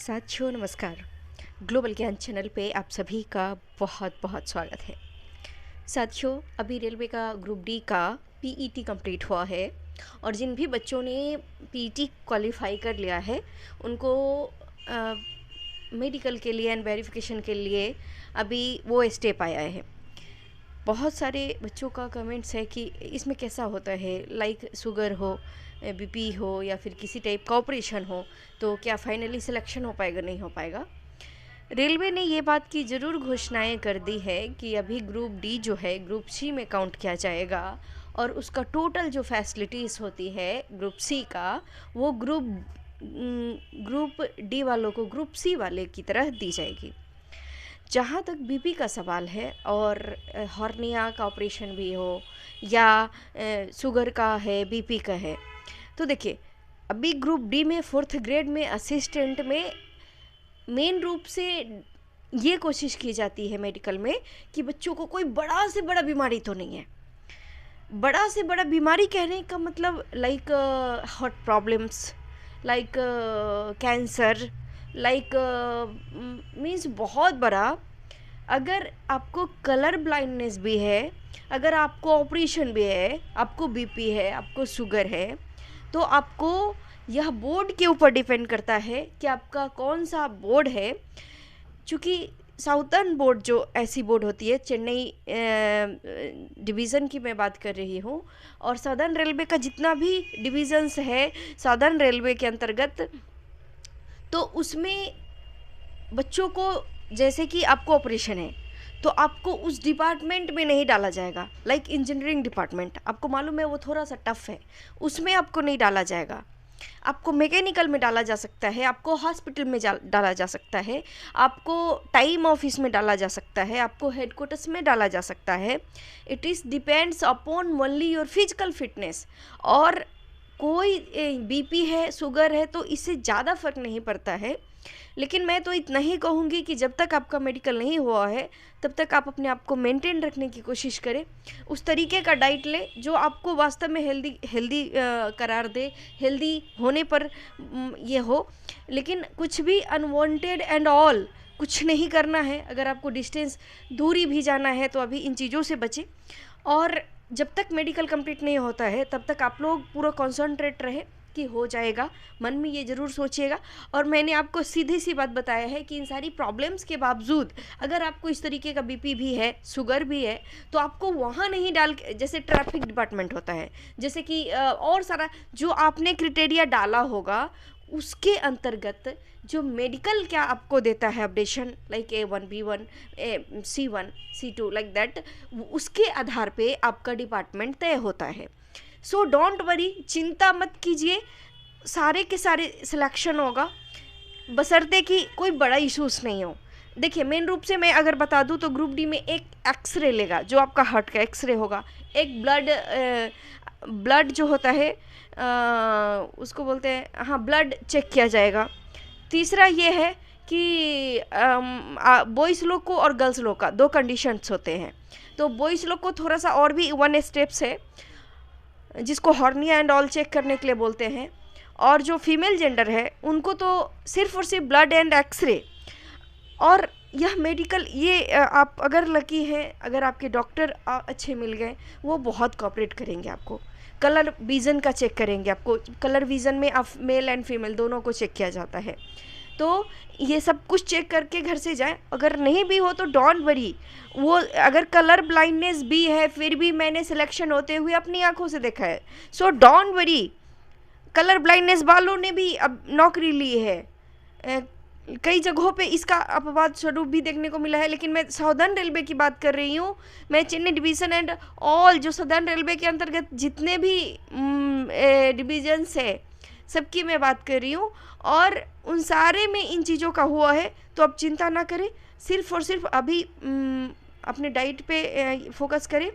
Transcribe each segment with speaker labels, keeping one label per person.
Speaker 1: साथियों नमस्कार। ग्लोबल ज्ञान चैनल पे आप सभी का बहुत बहुत स्वागत है। साथियों, अभी रेलवे का ग्रुप डी का पीईटी कंप्लीट हुआ है और जिन भी बच्चों ने पीईटी क्वालिफाई कर लिया है उनको मेडिकल के लिए एंड वेरिफिकेशन के लिए अभी वो स्टेप आया है। बहुत सारे बच्चों का कमेंट्स है कि इसमें कैसा होता है, लाइक शुगर हो, बीपी हो या फिर किसी टाइप का ऑपरेशन हो तो क्या फाइनली सिलेक्शन हो पाएगा नहीं हो पाएगा। रेलवे ने ये बात की ज़रूर घोषणाएं कर दी है कि अभी ग्रुप डी जो है ग्रुप सी में काउंट किया जाएगा और उसका टोटल जो फैसिलिटीज़ होती है ग्रुप सी का वो ग्रुप डी वालों को ग्रुप सी वाले की तरह दी जाएगी। जहाँ तक बीपी का सवाल है और हॉर्निया का ऑपरेशन भी हो या शुगर का है, बीपी का है, तो देखिए अभी ग्रुप डी में 4th ग्रेड में असिस्टेंट में मेन रूप से ये कोशिश की जाती है मेडिकल में कि बच्चों को कोई बड़ा से बड़ा बीमारी तो नहीं है। बड़ा से बड़ा बीमारी कहने का मतलब like heart problems, like cancer, like means बहुत बड़ा। अगर आपको कलर ब्लाइंडनेस भी है, अगर आपको ऑपरेशन भी है, आपको बीपी है, आपको शुगर है, तो आपको यह बोर्ड के ऊपर डिपेंड करता है कि आपका कौन सा बोर्ड है। चूँकि साउथर्न बोर्ड जो ऐसी बोर्ड होती है, चेन्नई डिवीज़न की मैं बात कर रही हूँ, और सदर्न रेलवे का जितना भी डिविज़न्स है सदर्न रेलवे के अंतर्गत, तो उसमें बच्चों को जैसे कि आपको ऑपरेशन है तो आपको उस डिपार्टमेंट में नहीं डाला जाएगा। लाइक इंजीनियरिंग डिपार्टमेंट, आपको मालूम है वो थोड़ा सा टफ है, उसमें आपको नहीं डाला जाएगा। आपको मैकेनिकल में डाला जा सकता है, आपको हॉस्पिटल में डाला जा सकता है, आपको टाइम ऑफिस में डाला जा सकता है, आपको हेडक्वार्टर्स में डाला जा सकता है। It is depends upon only your physical fitness. और कोई बीपी है, शुगर है, तो इससे ज़्यादा फर्क नहीं पड़ता है। लेकिन मैं तो इतना ही कहूँगी कि जब तक आपका मेडिकल नहीं हुआ है तब तक आप अपने आप को मेंटेन रखने की कोशिश करें। उस तरीके का डाइट ले जो आपको वास्तव में हेल्दी करार दे, हेल्दी होने पर ये हो। लेकिन कुछ भी अनवांटेड एंड ऑल कुछ नहीं करना है। अगर आपको डिस्टेंस दूरी भी जाना है तो अभी इन चीज़ों से बचें। और जब तक मेडिकल कंप्लीट नहीं होता है तब तक आप लोग पूरा कॉन्सनट्रेट रहे कि हो जाएगा, मन में ये ज़रूर सोचिएगा। और मैंने आपको सीधी सी बात बताया है कि इन सारी प्रॉब्लम्स के बावजूद अगर आपको इस तरीके का बीपी भी है, शुगर भी है, तो आपको वहाँ नहीं डाल के, जैसे ट्रैफिक डिपार्टमेंट होता है, जैसे कि और सारा जो आपने क्राइटेरिया डाला होगा उसके अंतर्गत जो मेडिकल क्या आपको देता है updation, like A1 B1 C1 C2 like that, उसके आधार पे आपका डिपार्टमेंट तय होता है। सो डोंट वरी, चिंता मत कीजिए, सारे के सारे सिलेक्शन होगा, बशर्ते कि कोई बड़ा इशूज़ नहीं हो। देखिए मेन रूप से मैं अगर बता दूं तो ग्रुप डी में एक एक्सरे लेगा, जो आपका हार्ट का एक्सरे होगा, एक ब्लड जो होता है उसको बोलते हैं, हाँ, ब्लड चेक किया जाएगा। तीसरा ये है कि बॉयज़ लोग को और गर्ल्स लोग का 2 कंडीशंस होते हैं। तो बॉयज़ लोग को थोड़ा सा और भी 1 स्टेप्स है जिसको हॉर्निया एंड ऑल चेक करने के लिए बोलते हैं। और जो फीमेल जेंडर है उनको तो सिर्फ और सिर्फ ब्लड एंड एक्सरे। और यह मेडिकल, ये आप अगर लकी हैं, अगर आपके डॉक्टर अच्छे मिल गए, वो बहुत कोऑपरेट करेंगे आपको। कलर विज़न का चेक करेंगे आपको, कलर विज़न में आप मेल एंड फीमेल दोनों को चेक किया जाता है। तो ये सब कुछ चेक करके घर से जाएं। अगर नहीं भी हो तो डोंट वरी, वो अगर कलर ब्लाइंडनेस भी है फिर भी मैंने सिलेक्शन होते हुए अपनी आंखों से देखा है। So don't worry, colour blindness वालों ने भी अब नौकरी ली है। कई जगहों पे इसका अपवाद स्वरूप भी देखने को मिला है, लेकिन मैं साउदर्न रेलवे की बात कर रही हूँ। मैं चेन्नई डिवीज़न एंड ऑल जो सदर्न रेलवे के अंतर्गत जितने भी डिवीजन्स है सबकी मैं बात कर रही हूँ, और उन सारे में इन चीज़ों का हुआ है। तो अब चिंता ना करें, सिर्फ और सिर्फ अभी अपने डाइट पे फोकस करें,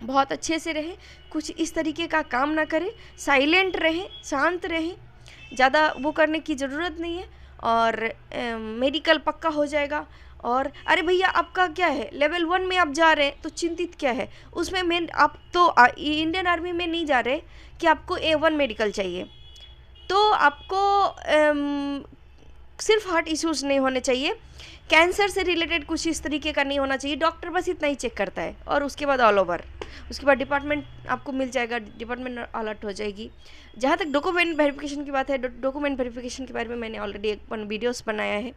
Speaker 1: बहुत अच्छे से रहें, कुछ इस तरीके का काम ना करें, साइलेंट रहें, शांत रहें, ज़्यादा वो करने की ज़रूरत नहीं है। और मेडिकल पक्का हो जाएगा। और अरे भैया आपका क्या है, लेवल 1 में आप जा रहे हैं तो चिंतित क्या है, उसमें मेन आप तो इंडियन आर्मी में नहीं जा रहे कि आपको A1 मेडिकल चाहिए। तो आपको सिर्फ हार्ट इश्यूज नहीं होने चाहिए, कैंसर से रिलेटेड कुछ इस तरीके का नहीं होना चाहिए। डॉक्टर बस इतना ही चेक करता है और उसके बाद ऑल ओवर, उसके बाद डिपार्टमेंट आपको मिल जाएगा, डिपार्टमेंट अलर्ट हो जाएगी। जहाँ तक डॉक्यूमेंट वेरिफिकेशन की बात है, डॉक्यूमेंट वेरिफिकेशन के बारे में मैंने ऑलरेडी एक वीडियोस बनाया है,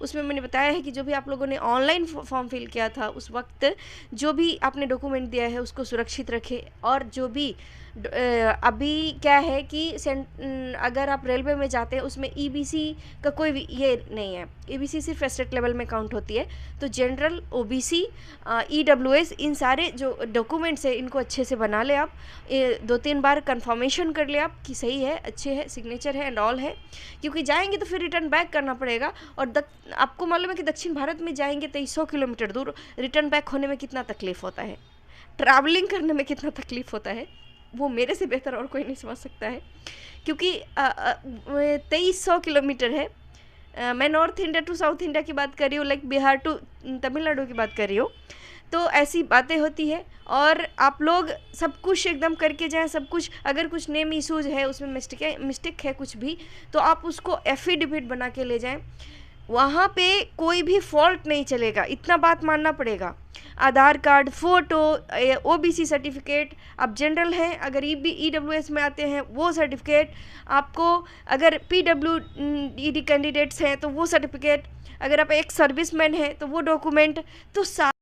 Speaker 1: उसमें मैंने बताया है कि जो भी आप लोगों ने ऑनलाइन फॉर्म फिल किया था उस वक्त जो भी आपने डॉक्यूमेंट दिया है उसको सुरक्षित रखें। और जो भी अभी क्या है कि अगर आप रेलवे में जाते हैं उसमें ईबीसी का कोई भी ये नहीं है, ईबीसी सिर्फ स्टेट लेवल में काउंट होती है। तो जनरल, ओबीसी, ईडब्ल्यूएस, इन सारे जो डॉक्यूमेंट्स है इनको अच्छे से बना ले आप, 2-3 बार कंफर्मेशन कर ले आप कि सही है, अच्छे है, सिग्नेचर है एंड ऑल है, क्योंकि जाएंगे तो फिर रिटर्न बैक करना पड़ेगा। और आपको मालूम है कि दक्षिण भारत में जाएंगे 2300 किलोमीटर दूर, रिटर्न बैक होने में कितना तकलीफ होता है, ट्रैवलिंग करने में कितना तकलीफ होता है, वो मेरे से बेहतर और कोई नहीं समझ सकता है। क्योंकि 2300 किलोमीटर है। मैं north India to south India की बात कर रही हूँ, लाइक बिहार टू तमिलनाडु की बात कर रही हूँ। तो ऐसी बातें होती है और आप लोग सब कुछ एकदम करके जाएं, सब कुछ। अगर कुछ नेम इशूज़ है, उसमें मिस्टेक है कुछ भी, तो आप उसको एफिडेविट बना के ले जाएं। वहाँ पे कोई भी फॉल्ट नहीं चलेगा, इतना बात मानना पड़ेगा। आधार कार्ड, फ़ोटो, ओबीसी सर्टिफिकेट, आप जनरल हैं, अगर ईडब्ल्यूएस में आते हैं वो सर्टिफिकेट आपको, अगर पीडब्ल्यूडी कैंडिडेट्स हैं तो वो सर्टिफिकेट, अगर आप एक सर्विसमैन हैं तो वो डॉक्यूमेंट, तो